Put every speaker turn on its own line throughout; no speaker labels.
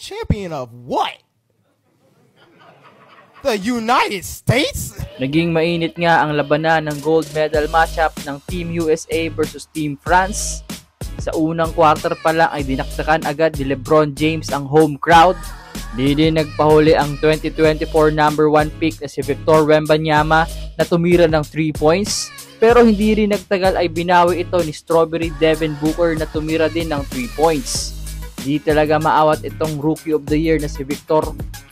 champion of what? The United States?
Naging mainit nga ang labanan ng gold medal matchup ng Team USA versus Team France. Sa unang quarter pa lang ay dinakdakan agad ni LeBron James ang home crowd. Di din nagpahuli ang 2024 number 1 pick na si Victor Wembanyama na tumira ng 3 points. Pero hindi rin nagtagal ay binawi ito ni Strawberry Devin Booker na tumira din ng 3 points. Di talaga maawat itong Rookie of the Year na si Victor.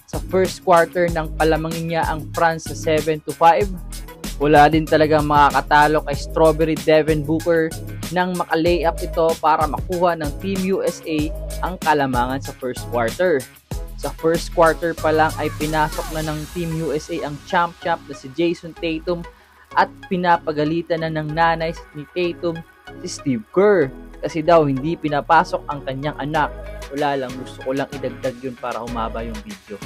Sa first quarter ng palamangin niya ang France sa 7-5. Wala din talagang makakatalo kay Strawberry Devin Booker nang makalayup ito para makuha ng Team USA ang kalamangan sa first quarter. Sa first quarter pa lang ay pinasok na ng Team USA ang champ na si Jason Tatum at pinapagalitan na ng nanay ni Tatum si Steve Kerr kasi daw hindi pinapasok ang kanyang anak. Wala lang, gusto ko lang idagdag yun para humaba yung video.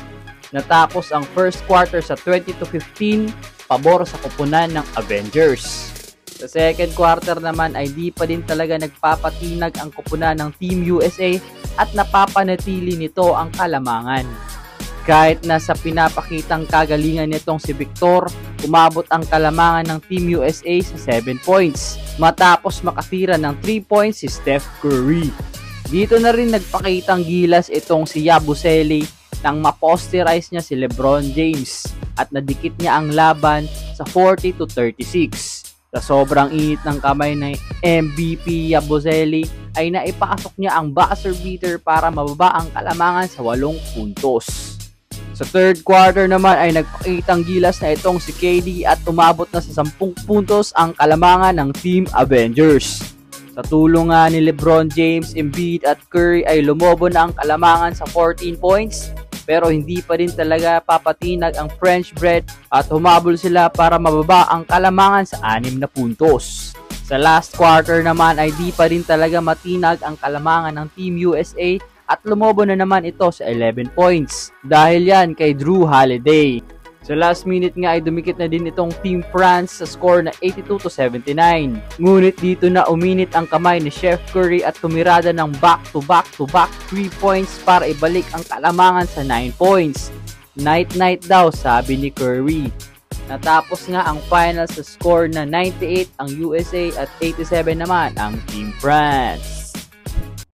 Natapos ang first quarter sa 20-15 pabor sa koponan ng Avengers. Sa second quarter naman ay di pa din talaga nagpapatinag ang koponan ng Team USA at napapanatili nito ang kalamangan. Kahit na sa pinapakitang kagalingan nitong si Victor, umabot ang kalamangan ng Team USA sa 7 points matapos makatira ng 3 points si Steph Curry. Dito na rin nagpakitang gilas itong si Yabusele nang maposterize niya si LeBron James at nadikit niya ang laban sa 40-36. Sa sobrang init ng kamay ng MVP Yabusele ay naipasok niya ang buzzer beater para mababa ang kalamangan sa 8 puntos. Sa third quarter naman ay nagpakitang gilas na itong si KD at umabot na sa 10 puntos ang kalamangan ng Team Avengers. Sa tulong nga ni LeBron James, Embiid at Curry ay lumobo na ang kalamangan sa 14 points pero hindi pa rin talaga papatinag ang French bread at humabol sila para mababa ang kalamangan sa 6 na puntos. Sa last quarter naman ay di pa rin talaga matinag ang kalamangan ng Team USA at lumobo na naman ito sa 11 points dahil yan kay Drew Holiday. Sa last minute nga ay dumikit na din itong Team France sa score na 82-79. Ngunit dito na uminit ang kamay ni Chef Curry at tumirada ng back-to-back 3 points para ibalik ang kalamangan sa 9 points. Night-night daw, sabi ni Curry. Natapos nga ang final sa score na 98 ang USA at 87 naman ang Team France.